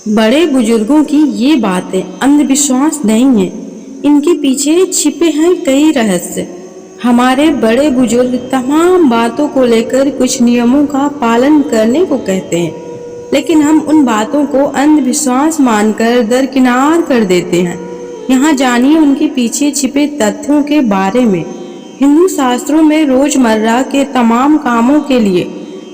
बड़े बुजुर्गों की ये बातें अंधविश्वास नहीं है, इनके पीछे छिपे हैं कई रहस्य। हमारे बड़े बुजुर्ग तमाम बातों को लेकर कुछ नियमों का पालन करने को कहते हैं, लेकिन हम उन बातों को अंधविश्वास मानकर दरकिनार कर देते हैं। यहाँ जानिए उनके पीछे छिपे तथ्यों के बारे में। हिंदू शास्त्रों में रोजमर्रा के तमाम कामों के लिए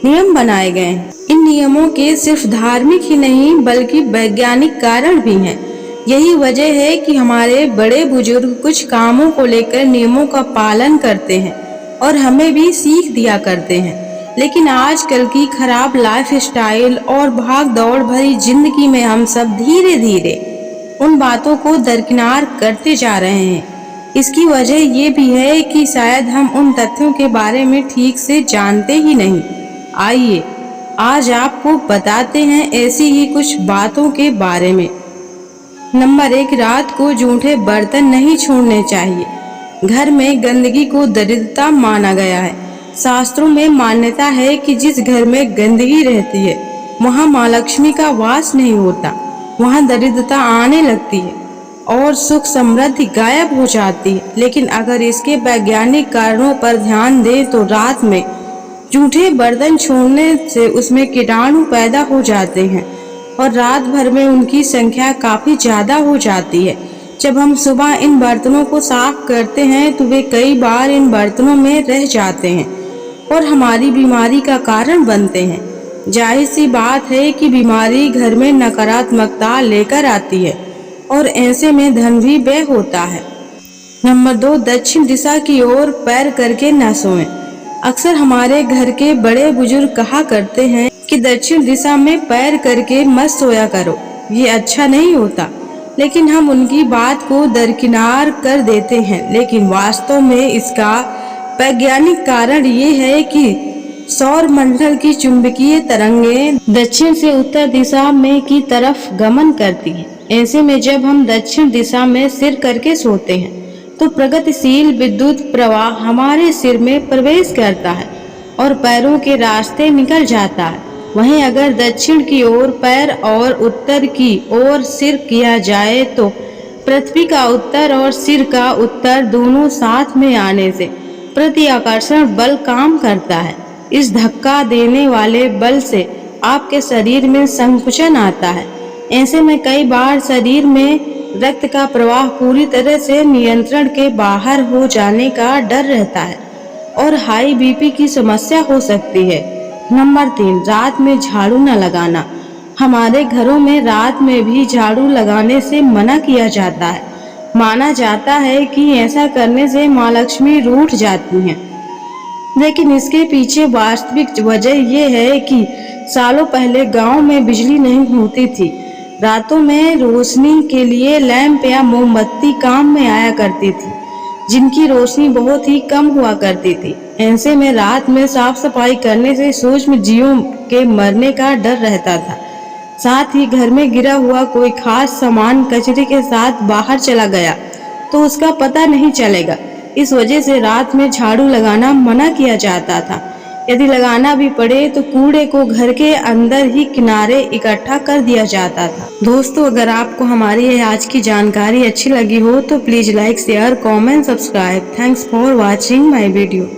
नियम बनाए गए हैं। इन नियमों के सिर्फ धार्मिक ही नहीं बल्कि वैज्ञानिक कारण भी हैं। यही वजह है कि हमारे बड़े बुजुर्ग कुछ कामों को लेकर नियमों का पालन करते हैं और हमें भी सीख दिया करते हैं। लेकिन आजकल की खराब लाइफ स्टाइल और भाग दौड़ भरी जिंदगी में हम सब धीरे धीरे उन बातों को दरकिनार करते जा रहे हैं। इसकी वजह ये भी है कि शायद हम उन तथ्यों के बारे में ठीक से जानते ही नहीं। आइए आज आपको बताते हैं ऐसी ही कुछ बातों के बारे में। नंबर 1, रात को जूठे बर्तन नहीं छोड़ने चाहिए। घर में गंदगी को दरिद्रता माना गया है। शास्त्रों में मान्यता है कि जिस घर में गंदगी रहती है वहाँ माँ लक्ष्मी का वास नहीं होता, वहाँ दरिद्रता आने लगती है और सुख समृद्धि गायब हो जाती है। लेकिन अगर इसके वैज्ञानिक कारणों पर ध्यान दें तो रात में जूठे बर्तन छोड़ने से उसमें कीटाणु पैदा हो जाते हैं और रात भर में उनकी संख्या काफी ज्यादा हो जाती है। जब हम सुबह इन बर्तनों को साफ करते हैं तो वे कई बार इन बर्तनों में रह जाते हैं और हमारी बीमारी का कारण बनते हैं। जाहिर सी बात है कि बीमारी घर में नकारात्मकता लेकर आती है और ऐसे में धन भी व्यय होता है। नंबर 2, दक्षिण दिशा की ओर पैर करके न सोएं। अक्सर हमारे घर के बड़े बुजुर्ग कहा करते हैं कि दक्षिण दिशा में पैर करके मत सोया करो, ये अच्छा नहीं होता। लेकिन हम उनकी बात को दरकिनार कर देते हैं। लेकिन वास्तव में इसका वैज्ञानिक कारण ये है कि सौर मंडल की चुंबकीय तरंगें दक्षिण से उत्तर दिशा में की तरफ गमन करती हैं। ऐसे में जब हम दक्षिण दिशा में सिर करके सोते हैं तो प्रगतिशील विद्युत प्रवाह हमारे सिर में प्रवेश करता है और पैरों के रास्ते निकल जाता है। वहीं अगर दक्षिण की ओर पैर और उत्तर की ओर सिर किया जाए तो पृथ्वी का उत्तर और सिर का उत्तर दोनों साथ में आने से प्रति आकर्षण बल काम करता है। इस धक्का देने वाले बल से आपके शरीर में संकुचन आता है। ऐसे में कई बार शरीर में रक्त का प्रवाह पूरी तरह से नियंत्रण के बाहर हो जाने का डर रहता है और हाई बीपी की समस्या हो सकती है। नंबर 3, रात में झाड़ू न लगाना। हमारे घरों में रात में भी झाड़ू लगाने से मना किया जाता है। माना जाता है कि ऐसा करने से माँ लक्ष्मी रूठ जाती हैं। लेकिन इसके पीछे वास्तविक वजह यह है कि सालों पहले गांव में बिजली नहीं होती थी। रातों में रोशनी के लिए लैंप या मोमबत्ती काम में आया करती थी, जिनकी रोशनी बहुत ही कम हुआ करती थी। ऐसे में रात में साफ सफाई करने से सूक्ष्म जीवों के मरने का डर रहता था। साथ ही घर में गिरा हुआ कोई खास सामान कचरे के साथ बाहर चला गया तो उसका पता नहीं चलेगा। इस वजह से रात में झाड़ू लगाना मना किया जाता था। यदि लगाना भी पड़े तो कूड़े को घर के अंदर ही किनारे इकट्ठा कर दिया जाता था। दोस्तों, अगर आपको हमारी ये आज की जानकारी अच्छी लगी हो तो please like, share, comment, subscribe. Thanks for watching my video.